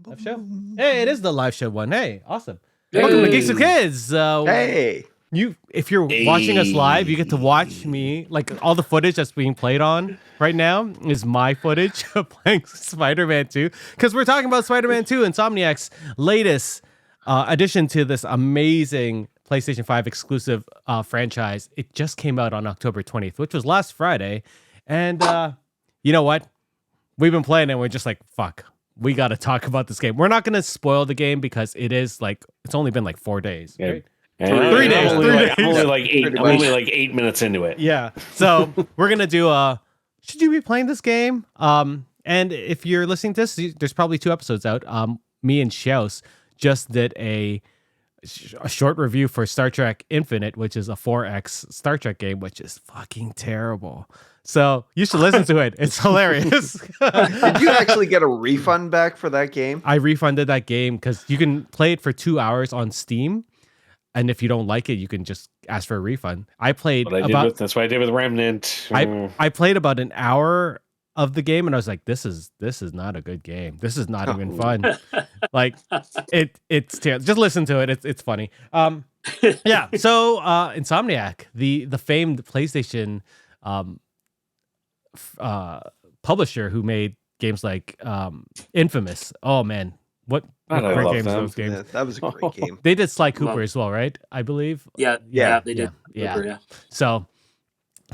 Live show? Hey, it is the live show one. Hey, awesome. Hey. Welcome to Geeks with Kids. Hey. If you're watching us live, you get to watch me. Like all the footage that's being played on right now is my footage of playing Spider-Man 2. Because we're talking about Spider-Man 2, Insomniac's latest addition to this amazing PlayStation 5 exclusive franchise. It just came out on October 20th, which was last Friday. And you know what? We've been playing it and we're just like, fuck. We got to talk about this game. We're not going to spoil the game because it's only been like 4 days, right? Yeah. 3 days. I'm only like 8 minutes into it. Yeah. So we're going to do should you be playing this game? And if you're listening to this, there's probably 2 episodes out. Me and Shouse just did a short review for Star Trek Infinite, which is a 4X Star Trek game, which is fucking terrible. So you should listen to it. It's hilarious. Did you actually get a refund back for that game? I refunded that game because you can play it for 2 hours on Steam. And if you don't like it, you can just ask for a refund. That's what I did with Remnant. I played about an hour of the game and I was like, this is not a good game. This is not even fun. Like it's terrible. Just listen to it. It's funny. Yeah. So Insomniac, the famed PlayStation publisher who made games like Infamous. Oh man, what great games those games. Yeah, that was a great game. They did Sly Cooper as well, right? I believe. Yeah, they did. Yeah. Cooper, yeah. So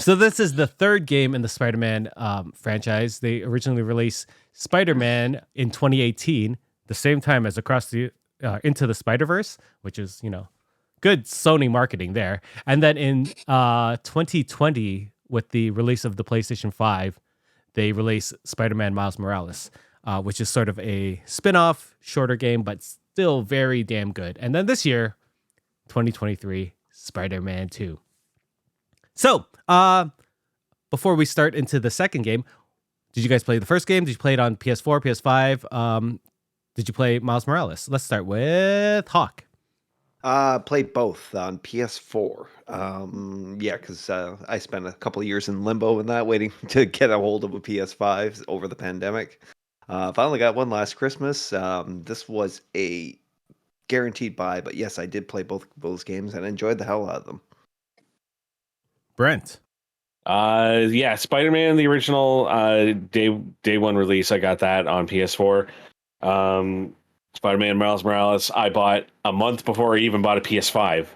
this is the 3rd game in the Spider-Man franchise. They originally released Spider-Man in 2018, the same time as Across the Into the Spider-Verse, which is, good Sony marketing there. And then in 2020, with the release of the PlayStation 5, they released Spider-Man Miles Morales, which is sort of a spin-off, shorter game, but still very damn good. And then this year, 2023, Spider-Man 2. So, before we start into the second game, did you guys play the first game? Did you play it on PS4, PS5? Did you play Miles Morales? Let's start with Hawk. Played both on PS4. Because I spent a couple of years in limbo in that, waiting to get a hold of a PS5 over the pandemic. Finally got one last Christmas. This was a guaranteed buy, but yes, I did play both those games and enjoyed the hell out of them. Brent. Spider-Man, the original day one release. I got that on PS4. Spider-Man Miles Morales, I bought a month before I even bought a PS5.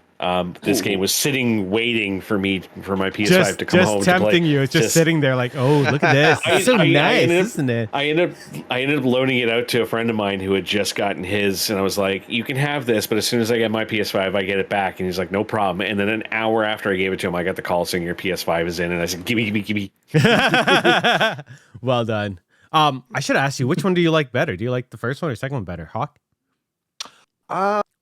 This game was sitting, waiting for my PS5 to come home. Just tempting you. It's just sitting there like, oh, look at this. It's so nice, isn't it? I ended up loaning it out to a friend of mine who had just gotten his, and I was like, you can have this, but as soon as I get my PS5, I get it back. And he's like, no problem. And then an hour after I gave it to him, I got the call saying your PS5 is in, and I said, give me. Well done. I should ask you, which one do you like better? Do you like the first one or second one better, Hawk?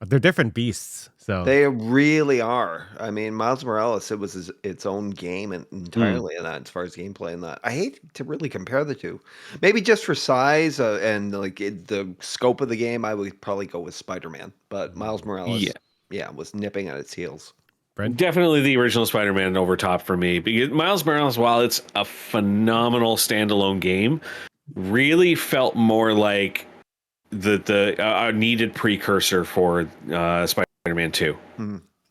They're different beasts, so they really are. I mean, Miles Morales, it was its own game entirely in that, as far as gameplay and that. I hate to really compare the two. Maybe just for size and the scope of the game, I would probably go with Spider-Man. But Miles Morales, was nipping at its heels. Brent? Definitely the original Spider-Man over top for me. Because Miles Morales, while it's a phenomenal standalone game, really felt more like the needed precursor for Spider-Man 2.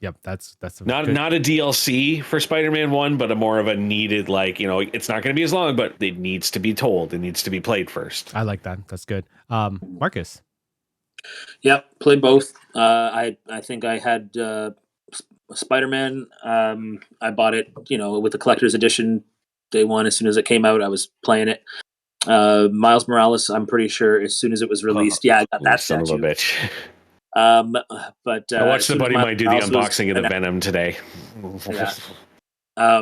Yep, that's not a DLC for Spider-Man 1, but a more of a needed, it's not going to be as long, but it needs to be told. It needs to be played first. I like that. That's good. Marcus. Yep, played both. I think I had Spider-Man. I bought it, with the collector's edition day one. As soon as it came out, I was playing it. Miles Morales, I'm pretty sure as soon as it was released, I got that son statue. of a bitch. But I watched the buddy might do the unboxing of the Venom today. Yeah.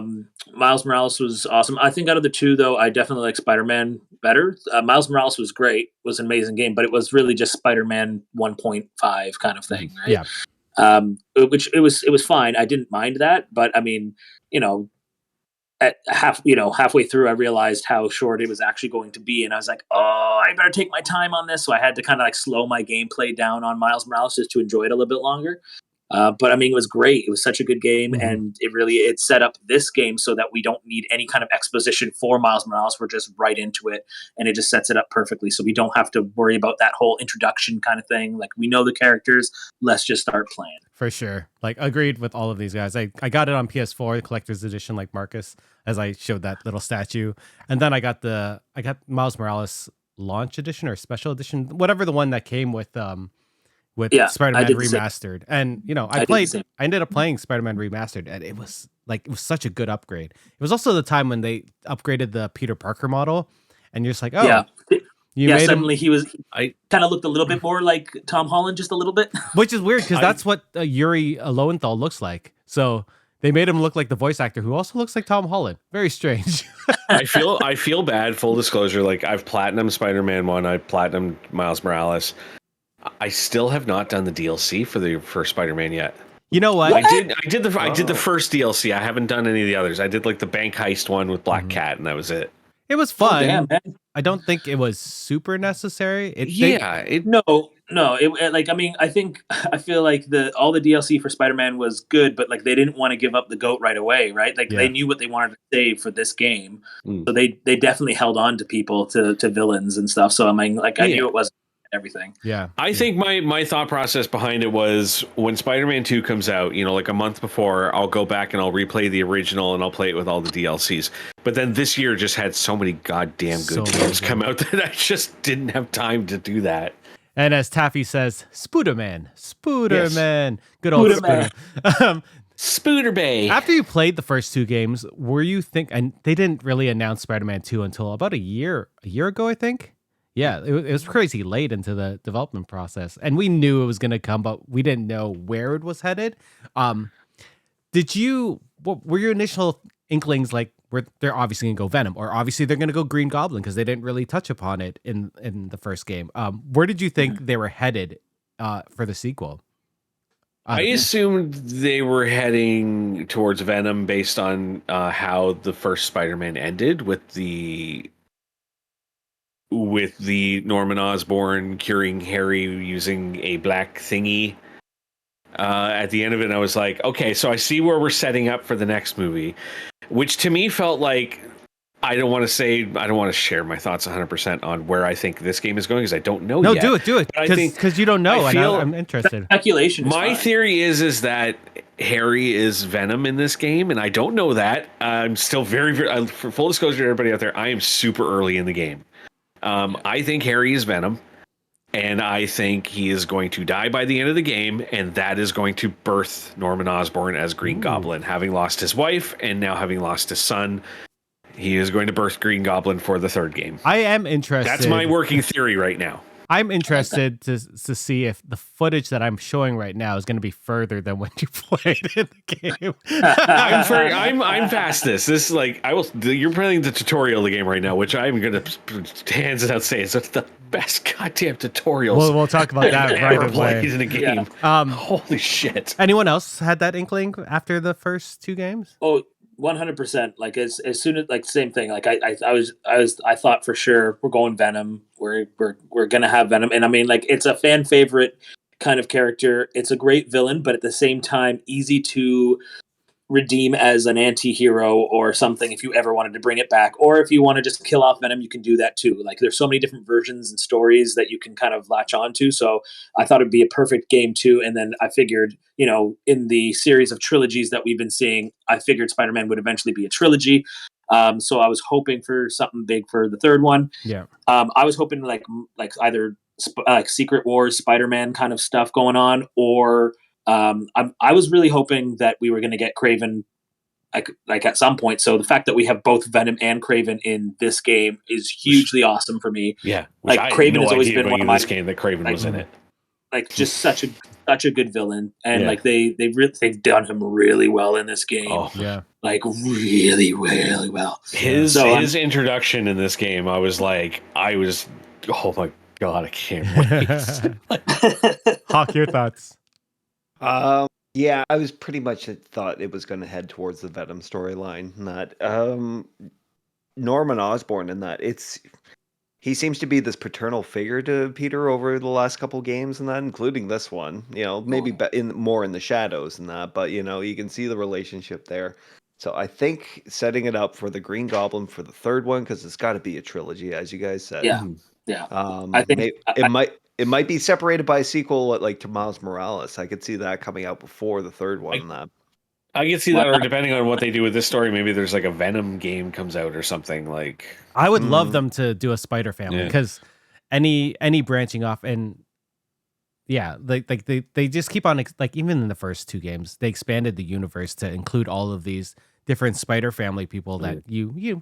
Miles Morales was awesome. I think out of the two, though, I definitely like Spider-Man better. Miles Morales was great, was an amazing game, but it was really just Spider-Man 1.5 kind of thing, right? Yeah. Which it was fine. I didn't mind that, but I mean, at halfway through, I realized how short it was actually going to be, and I was like, "Oh, I better take my time on this." So I had to kind of slow my gameplay down on Miles Morales just to enjoy it a little bit longer. But I mean, it was great. It was such a good game, Mhm. and it set up this game so that we don't need any kind of exposition for Miles Morales. We're just right into it, and it just sets it up perfectly. So we don't have to worry about that whole introduction kind of thing. Like, we know the characters. Let's just start playing. For sure. Like, agreed with all of these guys. I got it on PS4, the collector's edition, like Marcus, as I showed that little statue. And then I got Miles Morales launch edition or special edition, whatever the one that came with Yeah, I Spider-Man did the same. Remastered. And I did the same. I ended up playing Spider-Man Remastered, and it was such a good upgrade. It was also the time when they upgraded the Peter Parker model, and you're just like, oh, Yeah. you made him, Suddenly he I kind of looked a little bit more like Tom Holland, just a little bit. which is weird because I- that's what Yuri Lowenthal looks like. So they made him look like the voice actor who also looks like Tom Holland. Very strange. I feel bad. Full disclosure, like I've platinum Spider-Man 1, I platinum Miles Morales. I still have not done the DLC for Spider-Man yet. You know what? I did the first DLC. I haven't done any of the others. I did like the bank heist one with Black Cat, and that was it. It was fun. Damn, man. I don't think it was super necessary. No. Like, I mean, I feel like all the DLC for Spider-Man was good, but like they didn't want to give up the goat right away, right? Like they knew what they wanted to save for this game, so they definitely held on to people, to villains and stuff. So I mean, like I knew it wasn't everything. Yeah. I think my thought process behind it was when Spider-Man 2 comes out, like a month before, I'll go back and I'll replay the original and I'll play it with all the DLCs. But then this year just had so many goddamn good games come out that I just didn't have time to do that. And as Taffy says, Spooderman. Yes. Good old Spooderman. Spooder. Spooder Bay. After you played the first two games, were you and they didn't really announce Spider-Man 2 until about a year ago, I think. Yeah, it was crazy late into the development process, and we knew it was going to come, but we didn't know where it was headed. What were your initial inklings like? Where they're obviously going to go Venom, or obviously they're going to go Green Goblin because they didn't really touch upon it in the first game. Where did you think they were headed for the sequel? I assumed they were heading towards Venom based on how the first Spider-Man ended with the Norman Osborn curing Harry using a black thingy. At the end of it, I was like, okay, so I see where we're setting up for the next movie, which to me felt like I don't want to share my thoughts 100% on where I think this game is going because I don't know yet. No, do it. Because you don't know, I'm interested. Speculation. My theory is that Harry is Venom in this game, and I don't know that. I'm still very, very, for full disclosure to everybody out there, I am super early in the game. I think Harry is Venom, and I think he is going to die by the end of the game, and that is going to birth Norman Osborn as Green Goblin, having lost his wife and now having lost his son. He is going to birth Green Goblin for the third game. I am interested. That's my working theory right now. I'm interested to see if the footage that I'm showing right now is going to be further than when you played in the game. I'm past this. This is like you're playing the tutorial of the game right now, which I'm gonna hands it out say is the best goddamn tutorials. We'll talk about that right ever away. played in a game. Yeah. Holy shit! Anyone else had that inkling after the first two games? Oh, 100%. Like as soon as, like, same thing. Like I thought for sure we're going Venom. We're gonna have Venom, and I mean, like, it's a fan favorite kind of character. It's a great villain, but at the same time, easy to redeem as an anti-hero or something if you ever wanted to bring it back, or if you want to just kill off Venom, you can do that too. Like, there's so many different versions and stories that you can kind of latch onto. So I thought it'd be a perfect game too. And then I figured, in the series of trilogies that we've been seeing, I figured Spider-Man would eventually be a trilogy. So I was hoping for something big for the third one. Yeah. I was hoping like either like Secret Wars Spider-Man kind of stuff going on, or I was really hoping that we were going to get Kraven like at some point. So the fact that we have both Venom and Kraven in this game is hugely awesome for me. Yeah, like Kraven has always been one of my this game that Kraven was in it. Like, just such a good villain, and like they've done him really well in this game. Oh yeah, like really, really well. His introduction in this game, I was oh my god, I can't wait. Hawk, your thoughts? Yeah, I was pretty much thought it was going to head towards the Venom storyline. Not Norman Osborn in that he seems to be this paternal figure to Peter over the last couple games and that, including this one. Maybe more in the shadows and that, but you can see the relationship there. So I think setting it up for the Green Goblin for the third one, because it's got to be a trilogy, as you guys said. Yeah. I think It might be separated by a sequel like to Miles Morales. I could see that coming out before the third one. And that. I can see that, or depending on what they do with this story, maybe there's like a Venom game comes out or something like. I would love them to do a Spider Family because any branching off and they just keep on like even in the first two games they expanded the universe to include all of these different Spider Family people that you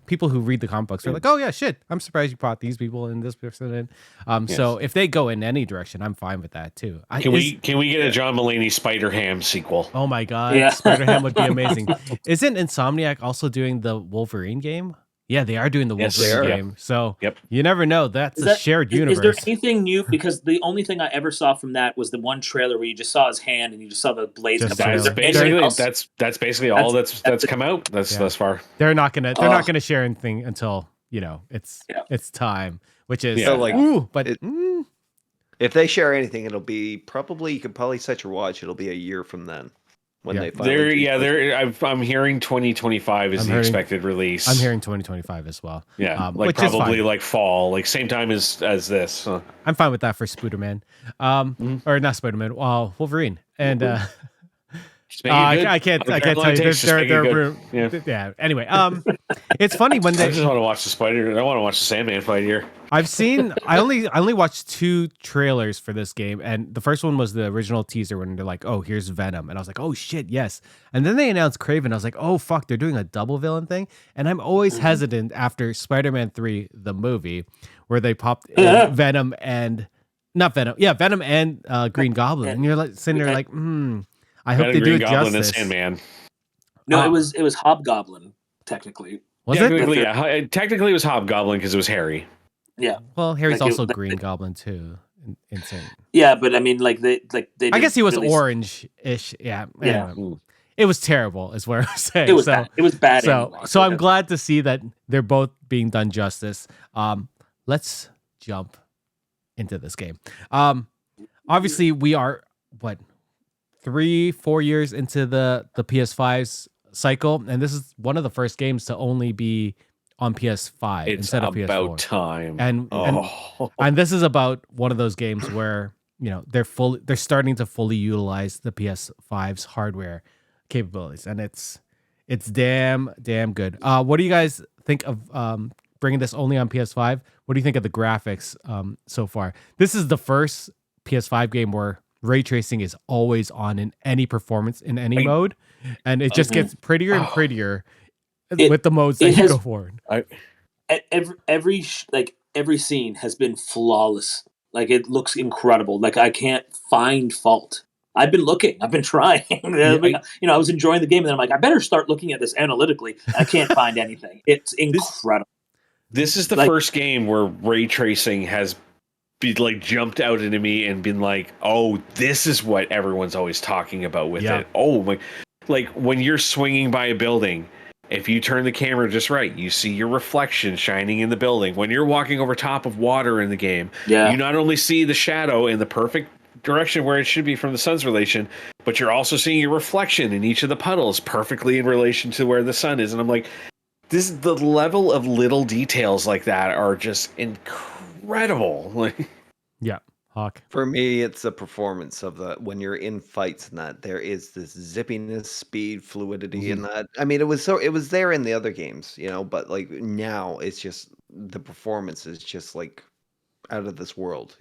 people who read the comic books are like, oh yeah, shit, I'm surprised you brought these people and this person in. So if they go in any direction, I'm fine with that too. Can we get a John Mulaney Spider-Ham sequel? Oh my god, Spider-Ham would be amazing. Isn't Insomniac also doing the Wolverine game? Yeah, they are doing the Wolverine game. So you never know. That's a shared universe. Is there anything new? Because the only thing I ever saw from that was the one trailer where you just saw his hand and you just saw the blades. That's basically all that's come out thus far. They're not gonna share anything until it's time, which is if they share anything, it'll be probably you could probably set your watch. It'll be a year from then. When they finally I'm hearing 2025 is the expected release. I'm hearing 2025 as well. Yeah, probably like fall, like same time as this. I'm fine with that for Spider-Man, or not Spider-Man. Wolverine, and I can't tell you. Yeah. Anyway, it's funny when they. I just want to watch the Spider. I want to watch the Sandman fight here. I only watched 2 trailers for this game, and the first one was the original teaser when they're like, "Oh, here's Venom," and I was like, "Oh shit, yes!" And then they announced Kraven. I was like, "Oh fuck, they're doing a double villain thing." And I'm always hesitant after Spider-Man 3, the movie, where they popped in Venom and Green Goblin, and you're like sitting there like, I hope they do it Goblin justice. And Sandman. No, it was Hobgoblin technically. Technically it was Hobgoblin because it was Harry. Yeah. Well, Harry's also Green Goblin too. Insane. Yeah, but I mean, they. I guess he was orange-ish. Yeah. Anyway, it was terrible, is what I was saying. It was bad. It was bad. So I'm glad to see that they're both being done justice. Let's jump into this game. Obviously, we are 3-4 years into the PS5's cycle, and this is one of the first games to only be on PS5 instead of PS4. It's about time. And this is about one of those games where they're starting to fully utilize the PS5's hardware capabilities, and it's damn good. What do you guys think of bringing this only on PS5? What do you think of the graphics so far? This is the first PS5 game where ray tracing is always on in any performance in any mode, and it just gets prettier and prettier with the modes that you go forward. Every scene has been flawless. Like, it looks incredible. Like, I can't find fault. I've been looking. I've been trying. I was enjoying the game, and then I'm like, I better start looking at this analytically. I can't find anything. It's incredible. This is the first game where ray tracing has jumped out into me and been like, oh, this is what everyone's always talking about with it. Oh my, like when you're swinging by a building, if you turn the camera just right, you see your reflection shining in the building. When you're walking over top of water in the game, you not only see the shadow in the perfect direction where it should be from the sun's relation, but you're also seeing your reflection in each of the puddles perfectly in relation to where the sun is. And I'm like, the level of little details like that are just incredible. Hawk. For me, it's the performance of when you're in fights and that there is this zippiness, speed, fluidity, and that. I mean, it was there in the other games, but like now it's just the performance is just like out of this world.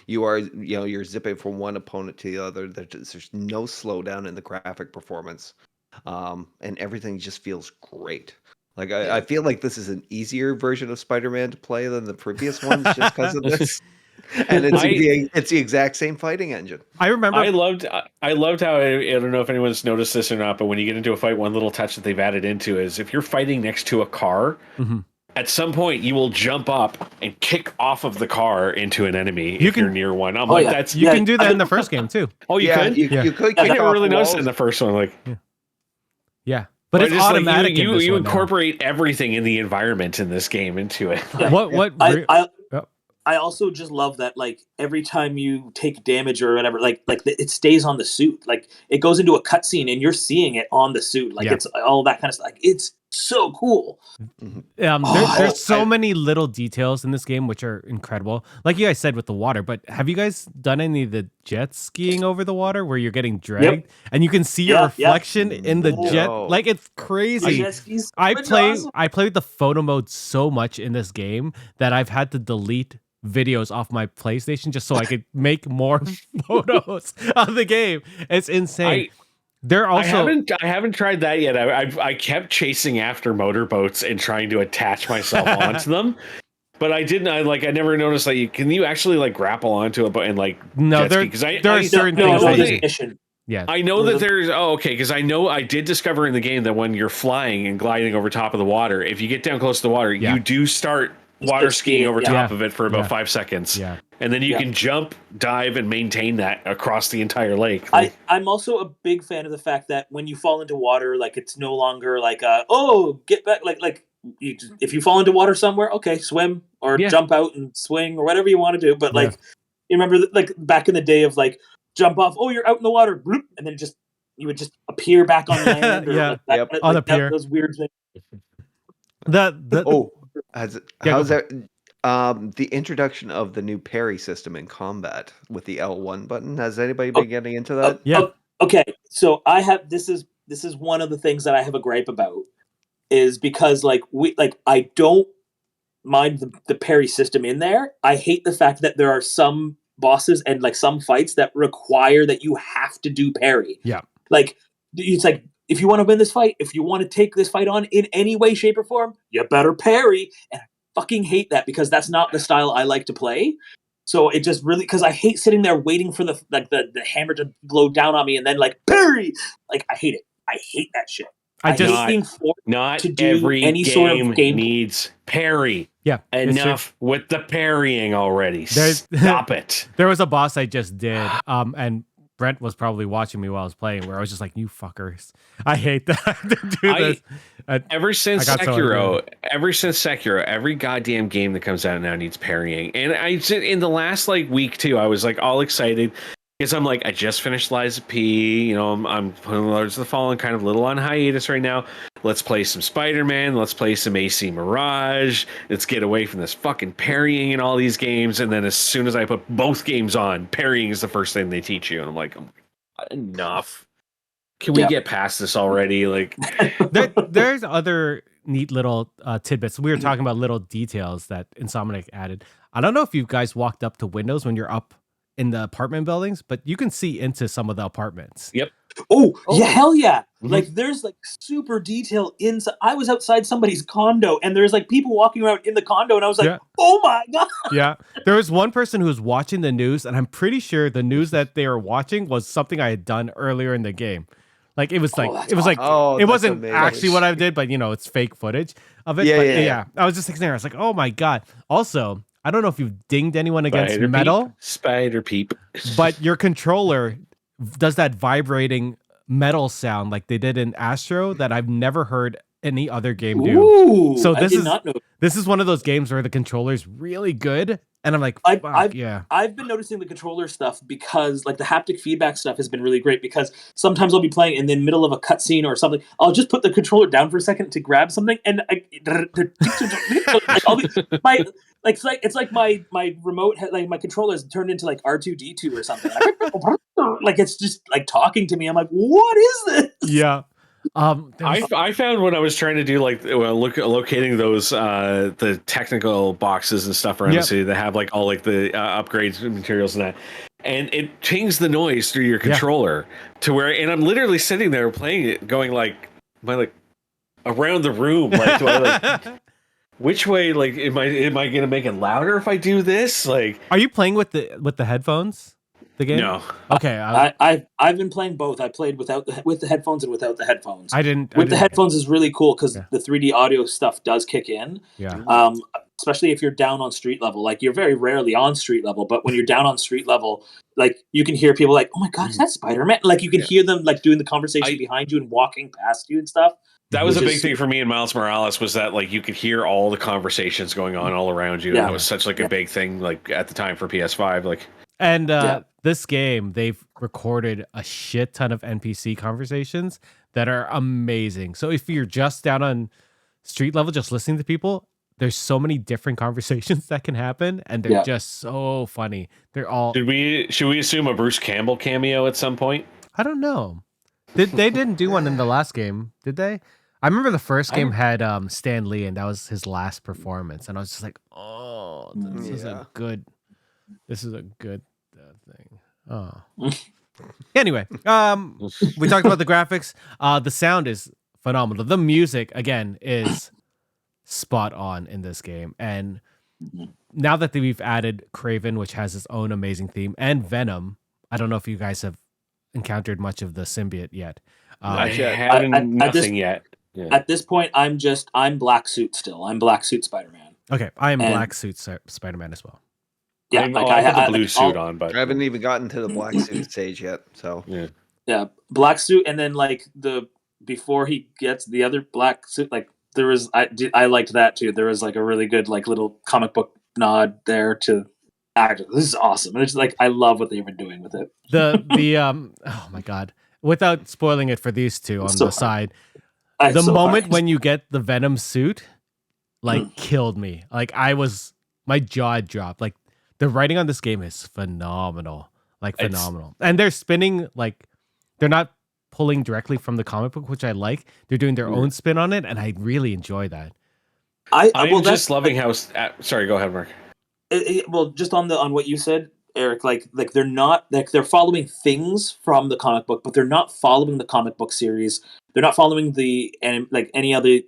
You are, you're zipping from one opponent to the other. There's no slowdown in the graphic performance, and everything just feels great. Like I feel like this is an easier version of Spider-Man to play than the previous ones, just because of this. And it's the exact same fighting engine. I remember. I loved how I don't know if anyone's noticed this or not, but when you get into a fight, one little touch that they've added into is if you're fighting next to a car, at some point you will jump up and kick off of the car into an enemy if you're near one. I'm you can do that in the first game too. Oh, you could? You could. I never really noticed it in the first one. Like, but but it's just like automatic. you in this one now. incorporate everything in the environment in this game into it. Yeah. What? I also just love that, like, every time you take damage or whatever, like it stays on the suit. Like, it goes into a cutscene and you're seeing it on the suit. Like, it's all that kind of stuff. Like, it's so cool. There's so many little details in this game which are incredible. Like you guys said with the water, but have you guys done any of the jet skiing over the water where you're getting dragged and you can see your reflection in the jet? Like, it's crazy. I play with the photo mode so much in this game that I've had to delete videos off my PlayStation just so I could make more photos of the game. It's insane. I haven't tried that yet. I kept chasing after motorboats and trying to attach myself onto them, but I didn't. I never noticed that can you actually like grapple onto it, and like no, there are certain things. Yeah, I know that there's because I know I did discover in the game that when you're flying and gliding over top of the water, if you get down close to the water, you do start water skiing over top of it for about 5 seconds. Yeah. And then you can jump, dive, and maintain that across the entire lake. I'm also a big fan of the fact that when you fall into water, like, it's no longer like get back, if you fall into water somewhere, okay, swim or jump out and swing or whatever you want to do. But like, you remember like back in the day of like jump off, you're out in the water, bloop, and then you would just appear back on land or on the pier. Those weird things. How's that? The introduction of the new parry system in combat with the L1 button. Has anybody been getting into that? Okay, so I have this is one of the things that I have a gripe about, is because I don't mind the parry system in there. I hate the fact that there are some bosses and like some fights that require that you have to do parry. Yeah. Like, it's like, if you want to win this fight, if you want to take this fight on in any way, shape, or form, you better parry. And I fucking hate that because that's not the style I like to play. So it just really, because I hate sitting there waiting for the hammer to blow down on me and then like parry. Like, I hate it. I hate that shit. I hate being forced to do every any game sort of game needs parry. Yeah, enough with the parrying already. Stop it. There was a boss I just did, and Brent was probably watching me while I was playing, where I was just like, "You fuckers, I hate that." Ever since Sekiro, every goddamn game that comes out now needs parrying. And in the last week too, I was like all excited because I'm like, I just finished Lies of P. I'm putting Lords of the Fallen kind of a little on hiatus right now. Let's play some Spider-Man. Let's play some AC Mirage. Let's get away from this fucking parrying in all these games. And then as soon as I put both games on, parrying is the first thing they teach you. And I'm like, enough. Can we get past this already? Like, there's other neat little tidbits. We were talking about little details that Insomniac added. I don't know if you guys walked up to windows when you're up in the apartment buildings, but you can see into some of the apartments. Yep. Oh yeah, hell yeah! Mm-hmm. Like, there's like super detail inside. I was outside somebody's condo, and there's like people walking around in the condo, and I was like, "Oh my god!" Yeah, there was one person who was watching the news, and I'm pretty sure the news that they were watching was something I had done earlier in the game. Like, it was like it wasn't actually what I did, but it's fake footage of it. Yeah. I was just sitting there. I was like, "Oh my god!" Also, I don't know if you've dinged anyone against metal. Spider peep. But your controller does that vibrating metal sound like they did in Astro that I've never heard any other game do. Ooh, so this is one of those games where the controller's really good. And I'm like, I've been noticing the controller stuff because like the haptic feedback stuff has been really great, because sometimes I'll be playing and in the middle of a cutscene or something, I'll just put the controller down for a second to grab something, and it's like my remote, like my controller has turned into like R2D2 or something. Like, it's just like talking to me. I'm like, what is this? Yeah. I found when I was trying to do locating those the technical boxes and stuff around the city that have like all like the upgrades materials and that, and it pings the noise through your controller to where, and I'm literally sitting there playing it, going like, am I like around the room? Like, do I like which way? Like, am I gonna make it louder if I do this? Like, are you playing with the headphones? The game? No. Okay. I've been playing both. I played with the headphones and without the headphones. The headphones is really cool because the 3D audio stuff does kick in. Yeah. Especially if you're down on street level. Like, you're very rarely on street level, but when you're down on street level, like, you can hear people like, "Oh my god, is that Spider-Man?" Like, you can hear them like doing the conversation behind you and walking past you and stuff. That was a Which big is- thing for me in Miles Morales, was that like you could hear all the conversations going on all around you. Yeah. And that was such like a big thing like at the time for PS5. Like And Yeah. this game, they've recorded a shit ton of NPC conversations that are amazing. So if you're just down on street level, just listening to people, there's so many different conversations that can happen, and they're Yeah. just so funny. They're all, should we assume a Bruce Campbell cameo at some point? I don't know. They didn't do one in the last game, did they? I remember the first game had Stan Lee, and that was his last performance, and I was just like, oh, this is a good thing. Oh. Anyway, we talked about the graphics. The sound is phenomenal. The music, again, is spot on in this game. And now that we've added Kraven, which has its own amazing theme, and Venom, I don't know if you guys have encountered much of the symbiote yet. I Not yet. haven't nothing yet. Yeah. At this point, I'm black suit still. I'm black suit Spider-Man. Okay, I am And- black suit Spider-Man as well. Yeah, I like have the blue like, suit on, but I haven't even gotten to the black suit stage yet. So yeah. Yeah, black suit, and then like before he gets the other black suit, like there was I liked that too. There was like a really good like little comic book nod there to actor. This is awesome, and it's like I love what they've been doing with it. The oh my god. Without spoiling it for these two on So the side, It's the so moment hard. when you get the Venom suit, like killed me. Like my jaw dropped. Like the writing on this game is phenomenal. Like It's- phenomenal. And they're spinning, like they're not pulling directly from the comic book, which I like. They're doing their own spin on it, and I really enjoy that. I'm I'm just loving how. Sorry, go ahead, Mark. well, just on what you said, Eric, like they're not like they're following things from the comic book, but they're not following the comic book series. They're not following like any other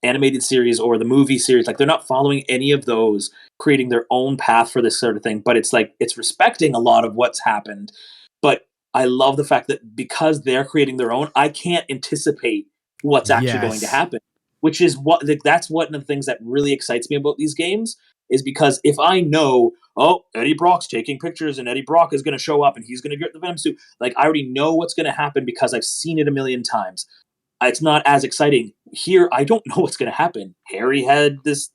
animated series or the movie series. Like they're not following any of those, creating their own path for this sort of thing. But it's like it's respecting a lot of what's happened. But I love the fact that because they're creating their own, I can't anticipate what's actually going to Yes. happen. Which is that's one of the things that really excites me about these games, is because if I know, oh, Eddie Brock's taking pictures and Eddie Brock is going to show up and he's going to get the Venom suit, like I already know what's going to happen because I've seen it a million times. It's not as exciting here. I don't know what's going to happen. Harry has this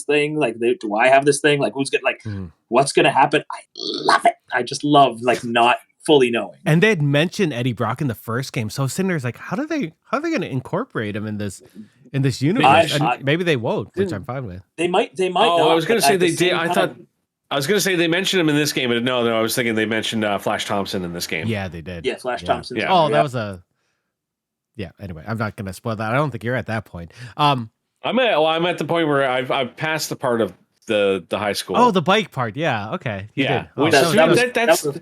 thing. Like, do I have this thing? Like, who's going what's going to happen? I love it. I just love like not fully knowing. And they had mentioned Eddie Brock in the first game, so Cinder's like, how are they going to incorporate him in this universe? And maybe they won't, which I'm fine with. They might. Oh, Not, I was going but to say at the they did. same I time- thought I was going to say they mentioned him in this game, but no, I was thinking they mentioned Flash Thompson in this game. Yeah, they did. Yeah, Flash Yeah. Thompson. Yeah. Oh, that was yeah. Anyway, I'm not gonna spoil that. I don't think you're at that point. I'm at the point where I've passed the part of the high school. Oh, the bike part. Yeah. Okay. You yeah. did. Oh, Which that was- that's that was-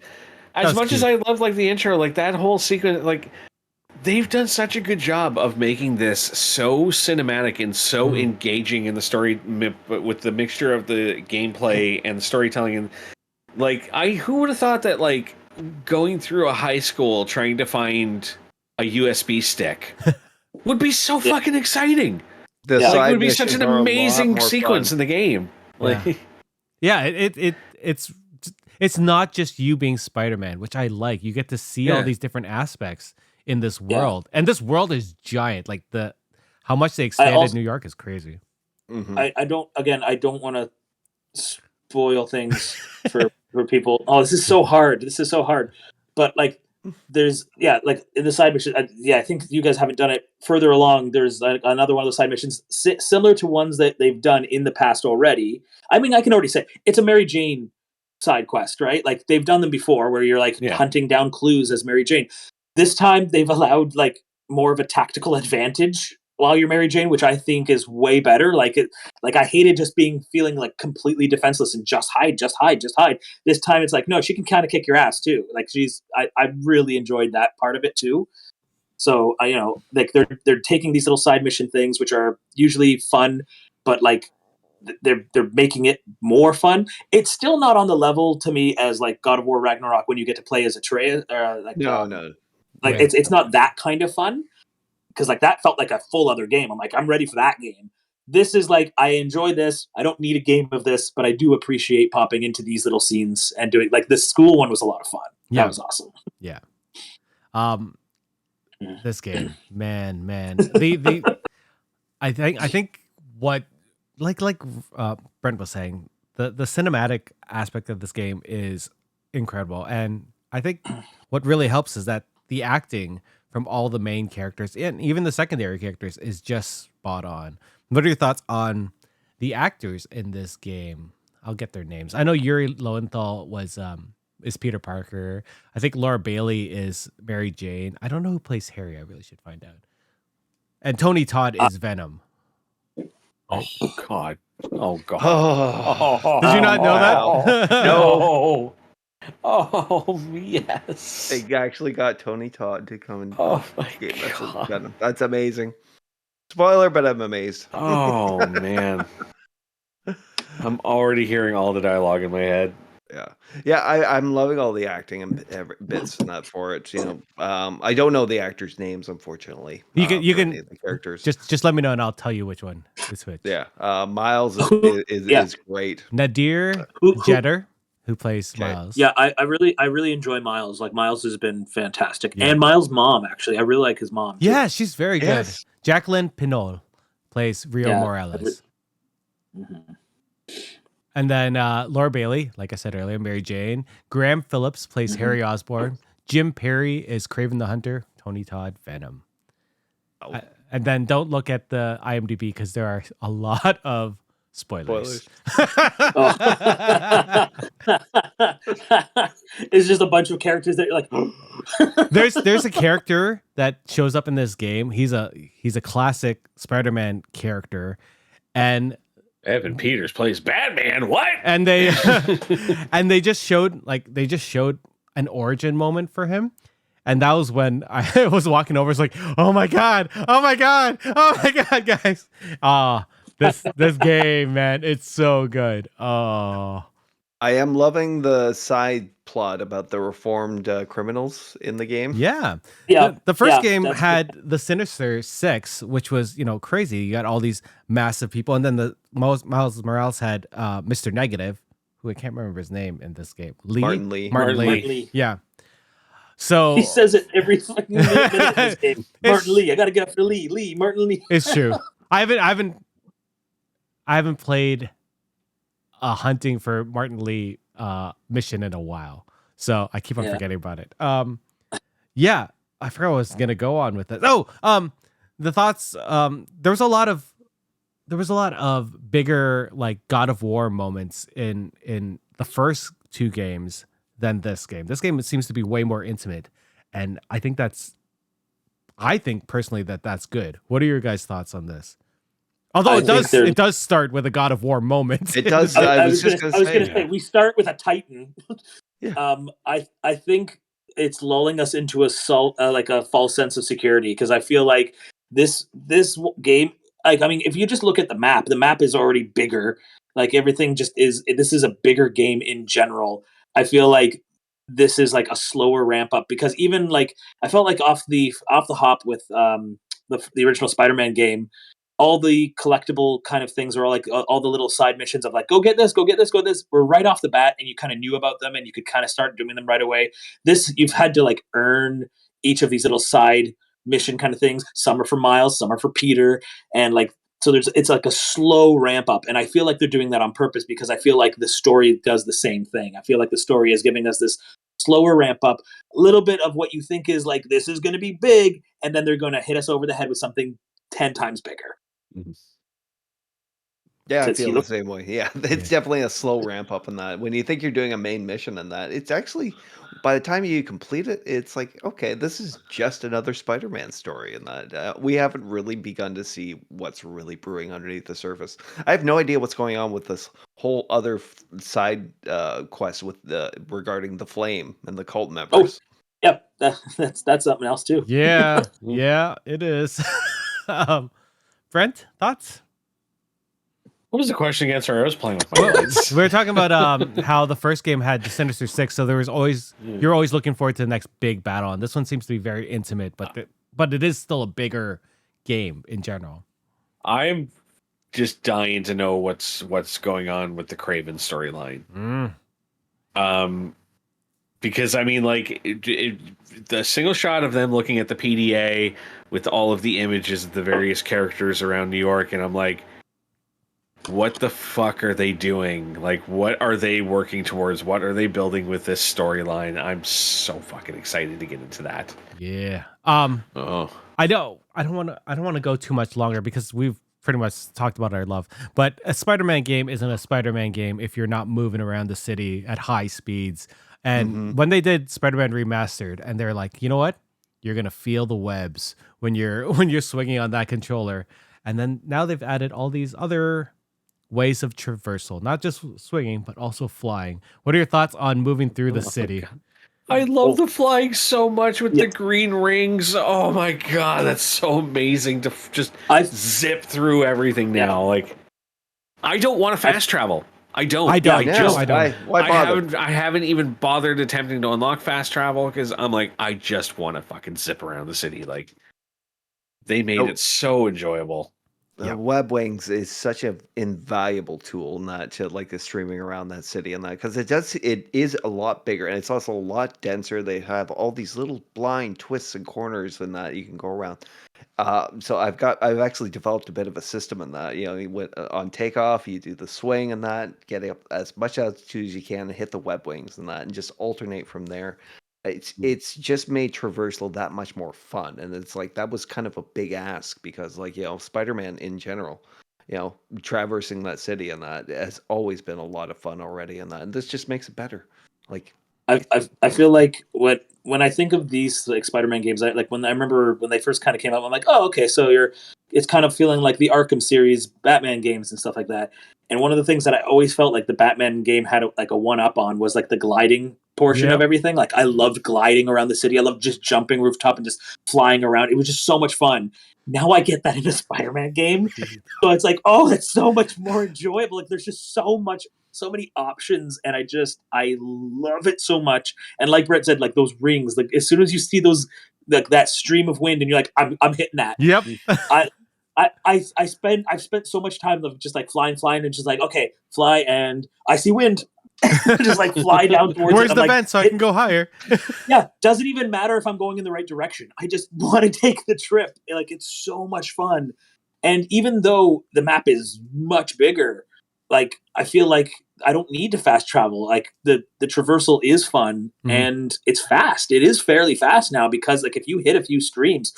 as much cute. as I love like the intro, like that whole sequence, like they've done such a good job of making this so cinematic and so engaging in the story, with the mixture of the gameplay and the storytelling. And like, who would have thought that like going through a high school trying to find a USB stick would be so fucking exciting. the Yeah. Like, it side would be such missions an are a lot amazing more sequence fun. in the game. Like, Yeah. It's not just you being Spider-Man, which I like. You get to see all Yeah. these different aspects in this world, and this world is giant. Like how much they expanded also- New York is crazy. Mhm. I don't want to spoil things for people. Oh, this is so hard. But like, there's like in the side mission. I think you guys haven't done it further along. There's another one of those side missions similar to ones that they've done in the past already. I mean, I can already say it's a Mary Jane side quest, right? Like they've done them before, where you're like hunting down clues as Mary Jane. This time they've allowed like more of a tactical advantage while you're Mary Jane, which I think is way better. Like I hated just feeling like completely defenseless and just hide. This time it's like, no, she can kind of kick your ass too. Like I really enjoyed that part of it too. So like they're taking these little side mission things, which are usually fun, but like they're making it more fun. It's still not on the level to me as like God of War Ragnarok when you get to play as Atreus. No. Like Yeah. it's not that kind of fun, because like that felt like a full other game. I'm ready for that game. This is like, I enjoy this. I don't need a game of this, but I do appreciate popping into these little scenes and doing like the school one was a lot of fun. Yeah. That was awesome. Yeah. This game, man. The I think what Brent was saying, the cinematic aspect of this game is incredible, and I think what really helps is that the acting from all the main characters and even the secondary characters is just spot on. What are your thoughts on the actors in this game? I'll get their names. I know Yuri Lowenthal is Peter Parker. I think Laura Bailey is Mary Jane. I don't know who plays Harry. I really should find out. And Tony Todd is Venom. Oh God. Oh God. Oh, Did you not know that? No. Oh yes. they actually got Tony Todd to come and Oh my game. God. That's amazing. Spoiler, but I'm amazed. Oh man. I'm already hearing all the dialogue in my head. Yeah. I'm loving all the acting and bits and that for it. I don't know the actors' names, unfortunately. You for can any of the characters. just let me know and I'll tell you which one is which. Yeah. Miles is Yeah. great. Nadir Who- Jeter, who plays Okay. Miles. Yeah, I really enjoy Miles. Like Miles has been fantastic, Yeah. and Miles' mom actually, I really like his mom. too. Yeah, she's very Yes. good. Jacqueline Pinol plays Rio Yeah. Morales. Mhm. And then Laura Bailey, like I said earlier, Mary Jane. Graham Phillips plays Mhm. Harry Osborn. Jim Perry is Craven the Hunter. Tony Todd, Venom. Oh. And then don't look at the IMDb because there are a lot of spoilers. Oh. It's just a bunch of characters that you're like. There's a character that shows up in this game. He's a classic Spider-Man character, and Evan Peters plays Batman. What? and they and they just showed an origin moment for him. And that was when I was walking over. It's like, oh my god, guys! This game, man, it's so good. Oh, I am loving the side plot about the reformed criminals in the game. yeah. Yeah, The first yeah, game that's had the Sinister Six, which was crazy. You got all these massive people, and then the Miles Morales had Mr. Negative, who I can't remember his name in this game. Martin Lee. Martin Lee. Lee. Yeah. So He says it every fucking minute in this game. It's- Martin Lee, I gotta get after Lee, Martin Lee. It's true. I haven't played a hunting for Martin Lee mission in a while, so I keep on Yeah. forgetting about it. Yeah, I forgot what I was gonna go on with it. The thoughts. There was a lot of bigger like God of War moments in the first two games than this game. This game seems to be way more intimate, and I think personally that's good. What are your guys' thoughts on this? Although it does start with a God of War moment. It does. I was was just gonna gonna say. say we start with a Titan. Yeah. I think it's lulling us into a false sense of security because I feel like this game. Like I mean, if you just look at the map is already bigger. Like everything just is. This is a bigger game in general. I feel like this is like a slower ramp up because even like I felt like off the hop with the original Spider-Man game. All the collectible kind of things are all like all the little side missions of like go get this were right off the bat and you kind of knew about them and you could kind of start doing them right away. This you've had to like earn each of these little side mission kind of things. Some are for Miles, some are for Peter, and like so it's like a slow ramp up and I feel like they're doing that on purpose because I feel like the story does the same thing. I feel like the story is giving us this slower ramp up, a little bit of what you think is like this is going to be big and then they're going to hit us over the head with something 10 times bigger. Yeah, I Since feel you the look- same way. Yeah, it's definitely a slow ramp up in that. When you think you're doing a main mission in that, it's actually by the time you complete it, it's like okay, this is just another Spider-Man story. In that we haven't really begun to see what's really brewing underneath the surface. I have no idea what's going on with this whole other side quest with regarding the Flame and the cult members. Yep, that's something else too. Yeah, it is. Brent, thoughts? What was the question again? Sorry, I was playing with my Well, words. we were talking about how the first game had the Sinister Six, so there was always you're always looking forward to the next big battle, and this one seems to be very intimate, but it is still a bigger game in general. I'm just dying to know what's going on with the Craven storyline. because I mean, like the single shot of them looking at the PDA with all of the images of the various characters around New York, and I'm like, what the fuck are they doing? Like, what are they working towards? What are they building with this storyline? I'm so fucking excited to get into that. Yeah. Oh, I don't want to go too much longer because we've pretty much talked about our love. But a Spider-Man game isn't a Spider-Man game if you're not moving around the city at high speeds. And when they did Spider-Man Remastered, and they're like, you know what? You're gonna feel the webs when you're swinging on that controller. And then now they've added all these other ways of traversal, not just swinging, but also flying. What are your thoughts on moving through the city? I love the flying so much with Yeah. the green rings. Oh my god, that's so amazing to just zip through everything now. Like, I don't want to fast travel. I don't. I don't. Why bother? I haven't even bothered attempting to unlock fast travel because I'm like, I just want to fucking zip around the city. Like, they made it so enjoyable. Web wings is such an invaluable tool, not to like the streaming around that city and that, because it is a lot bigger and it's also a lot denser. They have all these little blind twists and corners and that you can go around. So I've actually developed a bit of a system in that. You know, on takeoff, you do the swing and that, get up as much altitude as you can, and hit the web wings and that, and just alternate from there. It's just made traversal that much more fun, and it's like that was kind of a big ask because, like, you know, Spider-Man in general, you know, traversing that city and that has always been a lot of fun already, and that, and this just makes it better. Like, I feel like when I think of these like Spider-Man games, I remember when they first kind of came out, I'm like, oh, okay, so it's kind of feeling like the Arkham series Batman games and stuff like that. And one of the things that I always felt like the Batman game had a one up on was like the gliding portion of everything. Like, I loved gliding around the city. I loved just jumping rooftop and just flying around. It was just so much fun. Now I get that in a Spider-Man game. So it's like, oh, it's so much more enjoyable. Like, there's just so many options, and I love it so much. And like Brett said, like those rings, like as soon as you see those, like that stream of wind, and you're like, I'm hitting that. Yep. I've spent so much time of just like flying and just like, okay, fly, and I see wind. Just like fly down towards Where's it. the vent so I can go higher? Yeah, doesn't even matter if I'm going in the right direction. I just want to take the trip. Like, it's so much fun. And even though the map is much bigger, like, I feel like I don't need to fast travel. Like, the traversal is fun and it's fast. It is fairly fast now because, like, if you hit a few streams,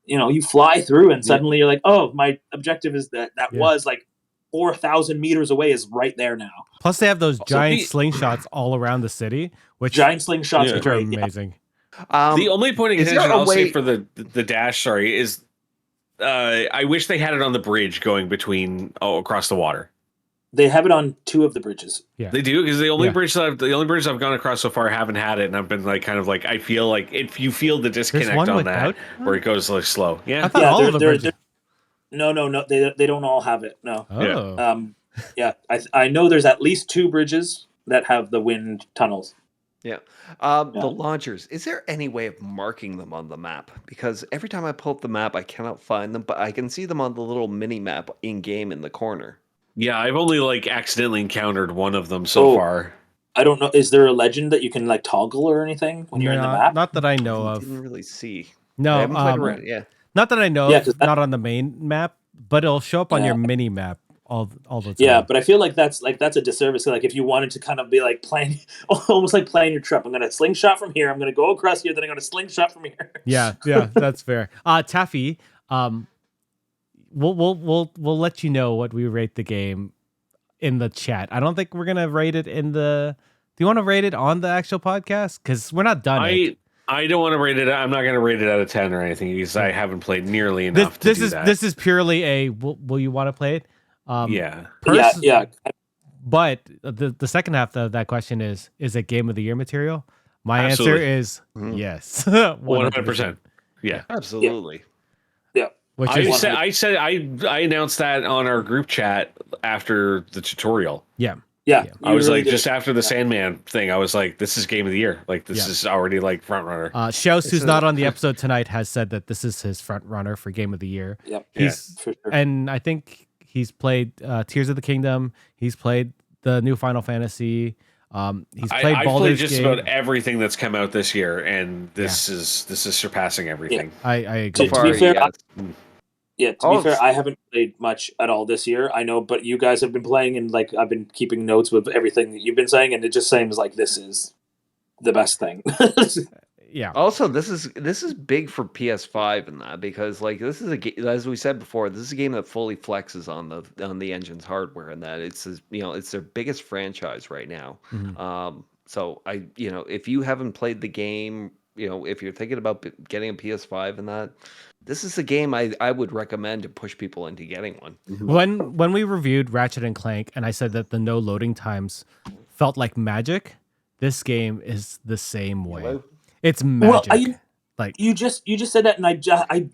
you know, you fly through and suddenly you're like, oh, my objective is that was like 4,000 meters away is right there now. Plus, they have those giant slingshots all around the city, which which are amazing. The only point of contention I'll say for the dash, is I wish they had it on the bridge going between across the water. They have it on 2 of the bridges. Yeah, they do, because the only bridges I've gone across so far haven't had it, and I've been like kind of like, I feel like if you feel the disconnect on that where it goes like slow. Yeah, I thought all of the bridges. No, they don't all have it. No. Oh. Yeah. I know there's at least 2 bridges that have the wind tunnels. Yeah. The launchers, is there any way of marking them on the map? Because every time I pull up the map, I cannot find them, but I can see them on the little mini map in game in the corner. Yeah, I've only like accidentally encountered one of them so far. I don't know. Is there a legend that you can like toggle or anything when you're in the map? Not that I know of. Didn't really see. No, not that I know of. Not on the main map, but it'll show up on your mini map all the time. Yeah, but I feel like that's a disservice. Like, if you wanted to kind of be like playing, almost like playing your trip. I'm gonna slingshot from here. I'm gonna go across here. Then I'm gonna slingshot from here. Yeah, that's fair. Taffy, we'll let you know what we rate the game in the chat. I don't think we're gonna rate it in the. Do you want to rate it on the actual podcast? Because we're not done. I don't want to rate it. I'm not going to rate it out of 10 or anything because I haven't played nearly enough to do that. This is purely a. Will you want to play it? Yeah. But the second half of that question is it Game of the Year material? My answer is yes. 100%. Yeah. Absolutely. Yeah. I announced that on our group chat after the tutorial. Yeah. Yeah. I was really like, just after the Sandman thing, I was like, this is Game of the Year. Like, this is already like front runner. Shouse, who's not on the episode tonight, has said that this is his front runner for Game of the Year. Yep. For sure. And I think he's played Tears of the Kingdom. He's played the new Final Fantasy. He's played I've Baldur's played just Gate. about everything that's come out this year, and this is surpassing everything. I agree. So far, be fair, yes. Yeah, to be fair, I haven't played much at all this year. I know, but you guys have been playing, and like I've been keeping notes with everything that you've been saying, and it just seems like this is the best thing. Yeah. Also, this is big for PS5 and that, because like this is as we said before, this is a game that fully flexes on the engine's hardware, and that it's it's their biggest franchise right now. Mhm. So if you haven't played the game, if you're thinking about getting a PS5 and that, this is a game I would recommend to push people into getting one. When we reviewed Ratchet and Clank, and I said that the no loading times felt like magic, this game is the same way. Hello? It's magic. You just said that, and I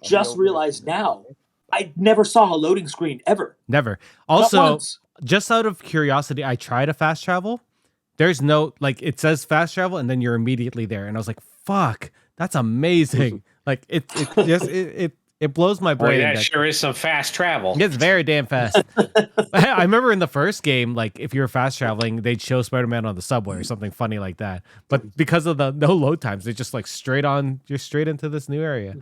just realized now, I never saw a loading screen ever. Never. Not Also, once. just out of curiosity, I tried to fast travel. There's no it says fast travel, and then you're immediately there, and I was like, "Fuck, that's amazing!" Like it blows my Boy, brain. that sure is some fast travel. It's very damn fast. I remember in the first game, like if you were fast traveling, they'd show Spider-Man on the subway or something funny like that. But because of the no load times, they just like you're straight into this new area.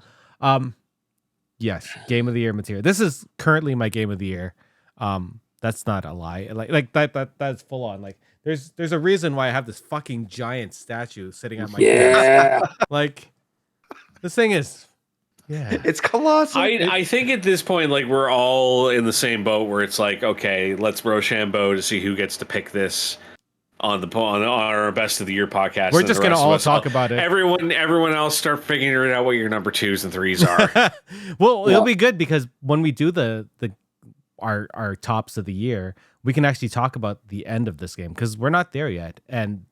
Yes, game of the year material. This is currently my game of the year. That's not a lie. Like that's full on. Like there's a reason why I have this fucking giant statue sitting at my desk. Like this thing is. Yeah, it's colossal. I think at this point, like we're all in the same boat where it's like, okay, let's Rochambeau to see who gets to pick this on our best of the year podcast. We're just gonna all talk about it. Everyone else start figuring out what your number 2s and 3s are. Well, it'll be good because when we do our tops of the year, we can actually talk about the end of this game because we're not there yet, and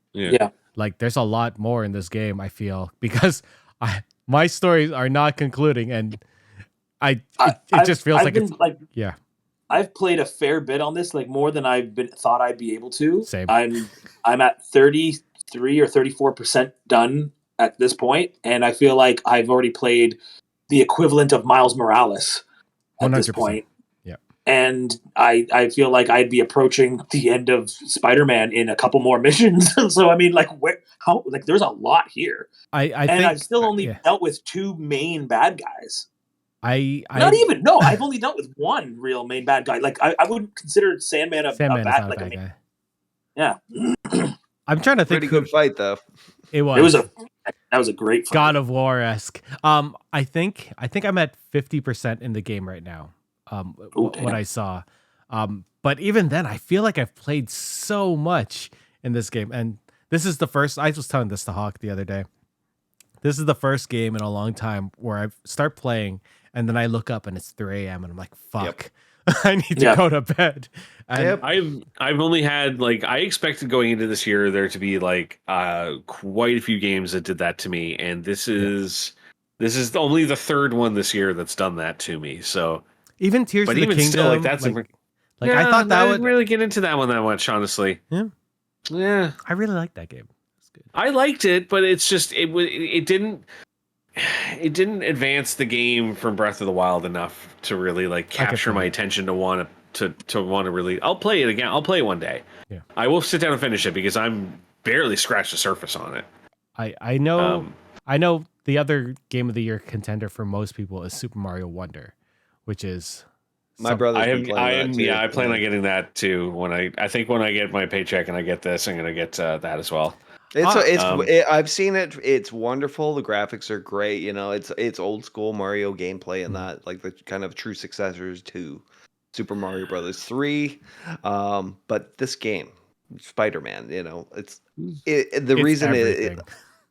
like there's a lot more in this game. I feel because my stories are not concluding, and it just feels I've played a fair bit on this, like more than thought I'd be able to. Same. I'm at 33 or 34% done at this point, and I feel like I've already played the equivalent of Miles Morales at 100%. this point. Yeah. And I feel like I'd be approaching the end of Spider-Man in a couple more missions. So I mean, there's a lot here. I've still only dealt with 2 main bad guys. I've only dealt with 1 real main bad guy. Like I wouldn't consider Sandman a bad guy. Yeah. I'm trying to think. Pretty good fight though. It was a great fight. God of War-esque. I think I'm at 50% in the game right now. What I saw. But even then, I feel like I've played so much in this game. And this is the first, I was telling this to Hawk the other day. This is the first game in a long time where I start playing and then I look up and it's 3 a.m. and I'm like, fuck, I need to go to bed. And I've only had I expected going into this year there to be quite a few games that did that to me. And this is only the 3rd one this year that's done that to me. So even Tears of the Kingdom, still, that's I thought that I didn't really get into that one that much, honestly. Yeah. I really like that game. It's good. I liked it, but it's just it didn't advance the game from Breath of the Wild enough to really capture my attention to want to really. I'll play it again. I'll play it one day. Yeah. I will sit down and finish it because I'm barely scratched the surface on it. I know the other game of the year contender for most people is Super Mario Wonder, which is my brother's been playing that too. I plan on getting that too. When I think when I get my paycheck and I get this, I'm gonna get that as well. I've seen it. It's wonderful. The graphics are great. It's old school Mario gameplay and that, like the kind of true successors to Super Mario Brothers 3. But this game, Spider-Man, it's everything.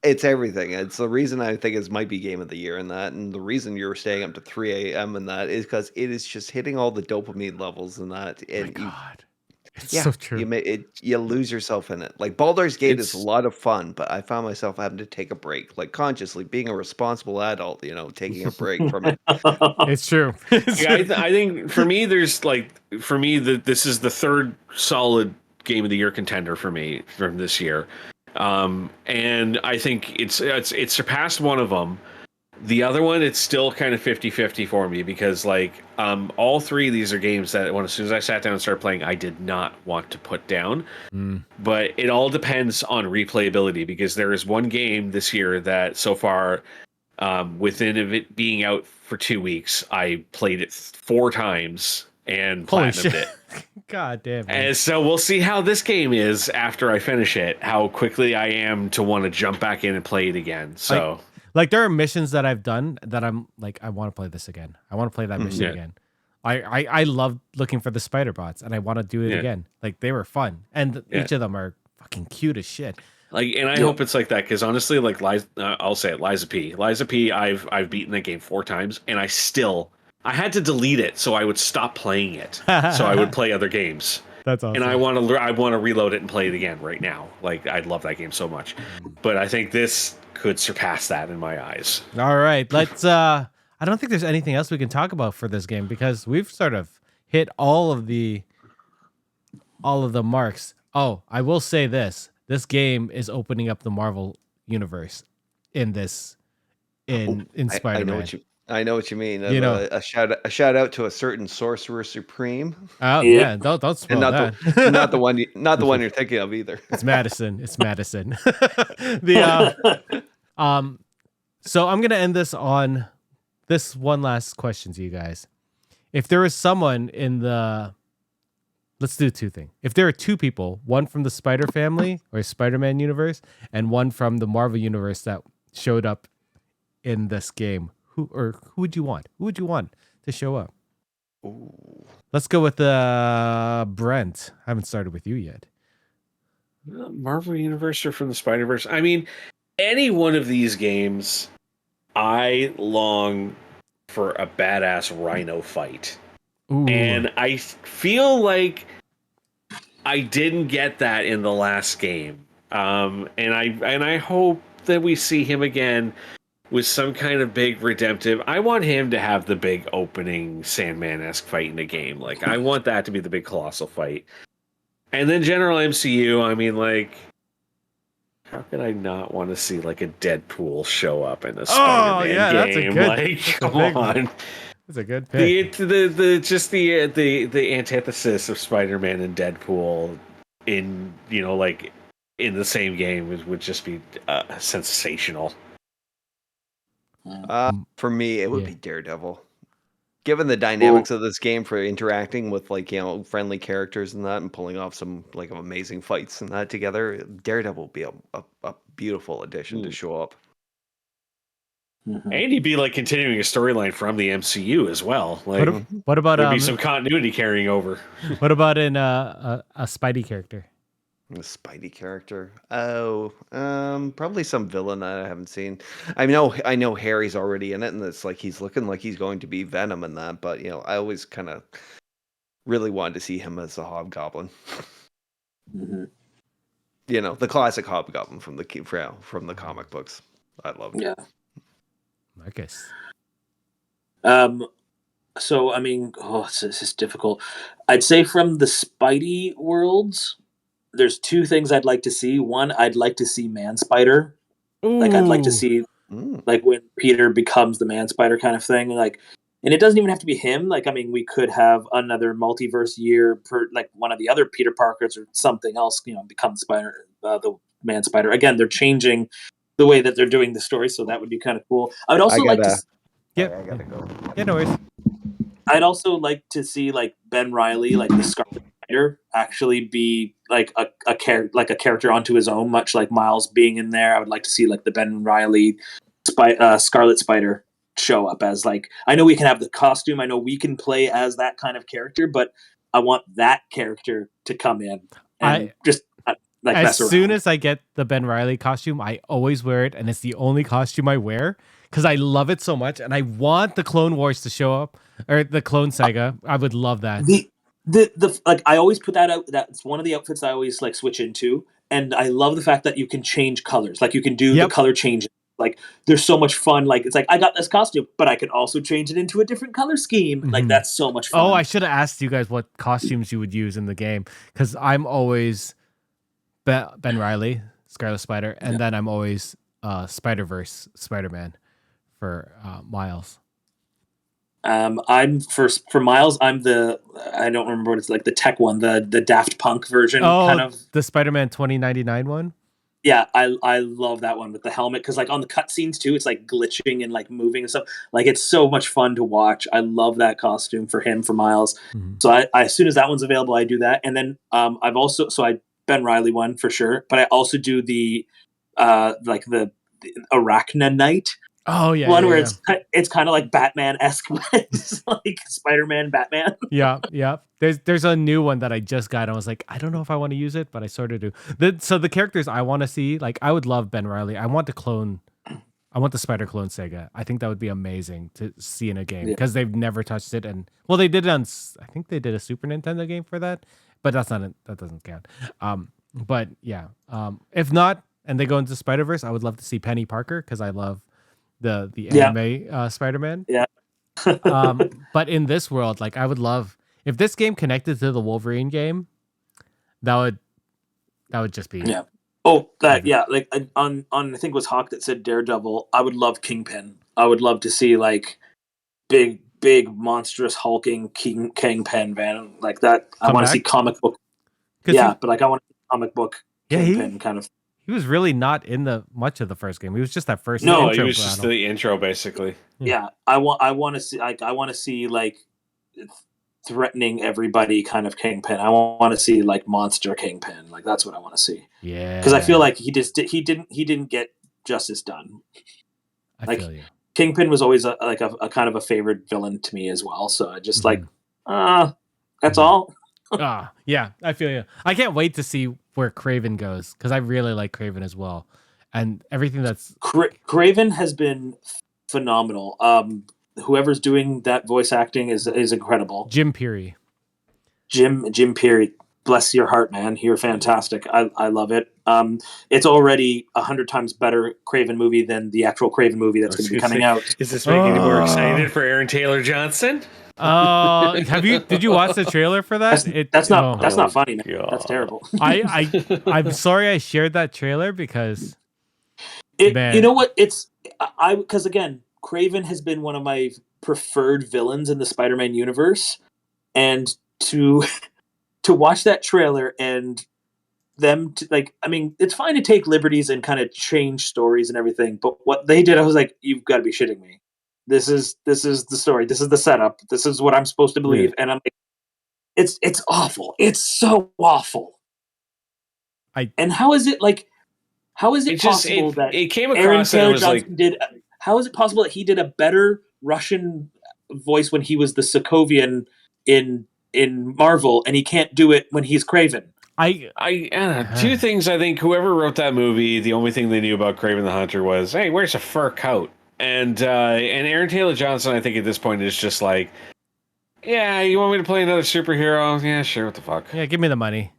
It's everything. It's the reason I think it might be game of the year and that, and the reason you're staying up to 3 a.m. and that is because it is just hitting all the dopamine levels and that. And my God. It's so true. You lose yourself in it. Like Baldur's Gate is a lot of fun, but I found myself having to take a break, consciously being a responsible adult, taking a break from it. It's true. I think for me, this is the 3rd solid game of the year contender for me from this year. And I think it's surpassed one of them, The other one, it's still kind of 50-50 for me because like all three of these are games that as soon as I sat down and started playing, I did not want to put down. But it all depends on replayability because there is one game this year that so far, within of it being out for 2 weeks, I played it 4 times and Holy platinumed shit. it. God damn, man. And so we'll see how this game is after I finish it, how quickly I am to want to jump back in and play it again. So Like there are missions that I've done that I'm like, I want to play this again. I want to play that mission again. I love looking for the spider bots and I want to do it again. Like they were fun. And each of them are fucking cute as shit. Like, and I hope it's like that because honestly, like I'll say it, Liza P. Liza P. I've beaten that game 4 times, and I had to delete it so I would stop playing it, so I would play other games. That's awesome. And I want to reload it and play it again right now. Like I love that game so much, but I think this could surpass that in my eyes. All right, let's. I don't think there's anything else we can talk about for this game because we've sort of hit all of the marks. Oh, I will say this. This game is opening up the Marvel universe in Spider-Man. I know what you mean. You know, a shout out to a certain Sorcerer Supreme. Oh yeah, don't spoil and that. not the one you're thinking of either. It's Madison. It's Madison. So I'm gonna end this on this one last question to you guys. If there was someone let's do 2 things. If there are 2 people, one from the Spider family or Spider-Man universe, and one from the Marvel universe that showed up in this game, who would you want? Who would you want to show up? Ooh. Let's go with Brent. I haven't started with you yet. Marvel Universe or from the Spider-Verse? I mean, any one of these games, I long for a badass rhino fight. Ooh. And I feel like I didn't get that in the last game. And I hope that we see him again with some kind of big redemptive. I want him to have the big opening Sandman-esque fight in the game. Like I want that to be the big colossal fight. And then general MCU, I mean, like, how could I not want to see like a Deadpool show up in a Spider-Man game? Come on. That's a good pick. The antithesis of Spider-Man and Deadpool in in the same game would just be sensational. For me, it would be Daredevil. Given the dynamics of this game for interacting with friendly characters and that, and pulling off some amazing fights and that together, Daredevil would be a beautiful addition to show up. Mm-hmm. And he'd be like continuing a storyline from the MCU as well. Like, what about there'd be some continuity carrying over? What about in a Spidey character? A Spidey character? Oh, probably some villain that I haven't seen. I know Harry's already in it, and it's like he's looking like he's going to be Venom in that. But I always kind of really wanted to see him as a Hobgoblin. Mm-hmm. The classic Hobgoblin from the comic books. I love it. Yeah. Marcus. So I mean, this is difficult. I'd say from the Spidey worlds, there's 2 things I'd like to see. One, I'd like to see Man Spider. Like I'd like to see like when Peter becomes the Man Spider kind of thing. Like, and it doesn't even have to be him. Like, I mean, we could have another multiverse year for like one of the other Peter Parkers or something else. Become the Man Spider. Again, they're changing the way that they're doing the story, so that would be kind of cool. I would also like to. Yep. I gotta go. Yeah, no worries. I'd also like to see like Ben Reilly, like the Scarlet Spider, actually be like a character onto his own, much like Miles being in there. I would like to see like the Ben Reilly Scarlet Spider show up as like. I know we can have the costume. I know we can play as that kind of character, but I want that character to come in and as soon as I get the Ben Reilly costume, I always wear it, and it's the only costume I wear because I love it so much, and I want the Clone Wars to show up or the Clone Saga. I would love that. The like I always put that out. That's one of the outfits I always like switch into, and I love the fact that you can change colors. Like you can do the color change. Like there's so much fun. Like it's like I got this costume, but I can also change it into a different color scheme. Mm-hmm. Like that's so much fun. Oh, I should have asked you guys what costumes you would use in the game because I'm always Ben Reilly, Scarlet Spider, and then I'm always Spider-Verse Spider-Man for Miles? I'm for Miles. I'm I don't remember what it's like, the tech one, the Daft Punk version, kind of. The Spider-Man 2099 one. Yeah, I love that one with the helmet, because like on the cutscenes too, it's like glitching and like moving and stuff. Like it's so much fun to watch. I love that costume for him, for Miles. Mm-hmm. So I as soon as that one's available, I do that. And then I've also, I Ben Riley one for sure, but I also do the like the Arachna Knight. Oh yeah, one yeah, where yeah. it's kind of like Batman-esque, but it's like Spider-Man Batman. Yeah. There's a new one that I just got. I was like, I don't know if I want to use it, but I sort of do. So the characters I want to see, like I would love Ben Riley. I want the Spider Clone Sega. I think that would be amazing to see in a game, because they've never touched it. And well, they did it on, I think they did a Super Nintendo game for that, but that doesn't count. But yeah, if not, and they go into Spider-Verse, I would love to see Penny Parker, because I love the anime Spider-Man. Yeah. But in this world, like I would love if this game connected to the Wolverine game. That would just be like on I think it was Hawk that said Daredevil. I would love Kingpin. I would love to see like big monstrous hulking Kingpin van like that. I want to see comic book. Yeah, but like I want comic book Kingpin kind of. He was really not in the much of the first game. He was just that first. No, intro he was just the intro, basically. Yeah, I want to see like threatening everybody kind of Kingpin. I want to see like monster Kingpin. Like that's what I want to see. Yeah, because I feel like he didn't get justice done. I feel you. Kingpin was always a kind of a favorite villain to me as well. So I just that's all. Yeah, I feel you. I can't wait to see where Kraven goes, because I really like Kraven as well, and everything that's Kraven has been phenomenal. Whoever's doing that voice acting is incredible. Jim Peary. Jim Peary, bless your heart, man. You're fantastic. I love it. It's already 100 times better Kraven movie than the actual Kraven movie that's going to be coming out. Is this making you more excited for Aaron Taylor Johnson? Did you watch the trailer for that? That's not funny, man. God. That's terrible. I'm sorry I shared that trailer, because you know what, because again, Kraven has been one of my preferred villains in the Spider-Man universe, and to watch that trailer and them it's fine to take liberties and kind of change stories and everything, but what they did, I was like, you've got to be shitting me. This is the story. This is the setup. This is what I'm supposed to believe. And I'm like, it's awful. It's so awful. And how is it possible that it came across Aaron Taylor was Johnson how is it possible that he did a better Russian voice when he was the Sokovian in Marvel, and he can't do it when he's Kraven? Two things. I think whoever wrote that movie, the only thing they knew about Kraven the Hunter was, hey, where's a fur coat? And Aaron Taylor Johnson, I think at this point is just like, yeah, you want me to play another superhero? Yeah, sure. What the fuck? Yeah, give me the money.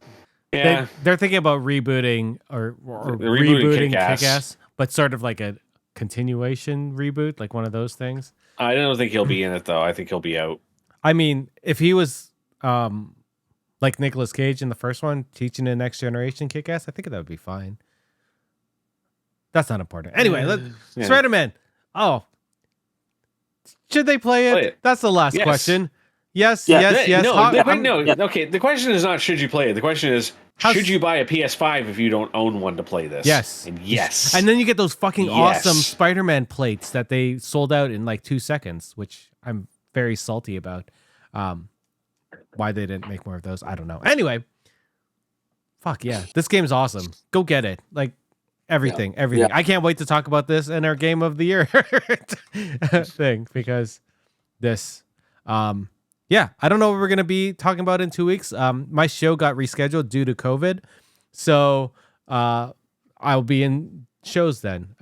Yeah, they're thinking about rebooting or rebooting Kick-Ass, but sort of like a continuation reboot, like one of those things. I don't think he'll be in it though. I think he'll be out. I mean, if he was like Nicolas Cage in the first one, teaching the next generation Kick-Ass, I think that would be fine. That's not important. Anyway, Spider-Man. Oh, should they play it? That's the last question. Yes. Okay, the question is not should you play it. The question is should you buy a PS5 if you don't own one to play this? Yes. And yes. And then you get those fucking awesome Spider-Man plates that they sold out in like 2 seconds, which I'm very salty about. Why they didn't make more of those, I don't know. Anyway, fuck yeah. This game's awesome. Go get it. Like, everything. I can't wait to talk about this in our game of the year thing, because this I don't know what we're going to be talking about in 2 weeks. My show got rescheduled due to COVID, so I'll be in shows then.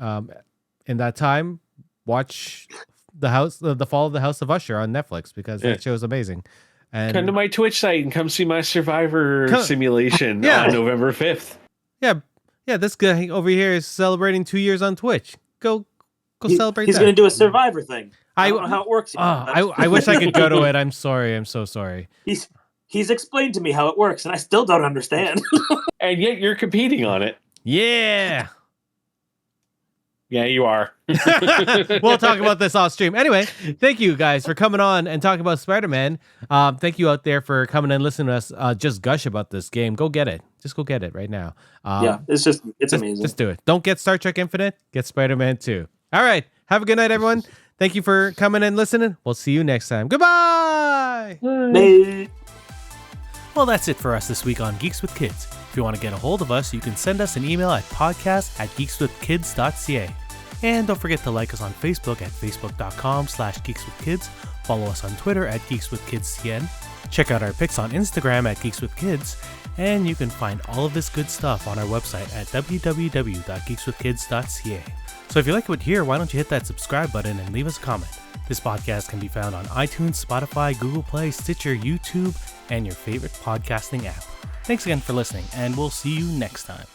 In that time, watch the Fall of the House of Usher on Netflix, because that show is amazing. And come to my Twitch site and come see my Survivor simulation on November 5th. Yeah, this guy over here is celebrating 2 years on Twitch. Go celebrate. He's going to do a Survivor thing. I don't know how it works. I wish I could go to it. I'm sorry. I'm so sorry. He's explained to me how it works, and I still don't understand. And yet you're competing on it. Yeah. Yeah, you are. We'll talk about this off stream. Anyway, thank you guys for coming on and talking about Spider-Man. Thank you out there for coming and listening to us just gush about this game. Go get it. Just go get it right now. It's amazing. Just do it. Don't get Star Trek Infinite. Get Spider-Man 2. All right. Have a good night, everyone. Thank you for coming and listening. We'll see you next time. Goodbye. Bye. Well, that's it for us this week on Geeks with Kids. If you want to get a hold of us, you can send us an email at podcast@geekswithkids.ca. And don't forget to like us on Facebook at facebook.com/geekswithkids. Follow us on Twitter at geekswithkidstn. Check out our pics on Instagram at geekswithkids. And you can find all of this good stuff on our website at www.geekswithkids.ca. So if you like what you hear, why don't you hit that subscribe button and leave us a comment. This podcast can be found on iTunes, Spotify, Google Play, Stitcher, YouTube, and your favorite podcasting app. Thanks again for listening, and we'll see you next time.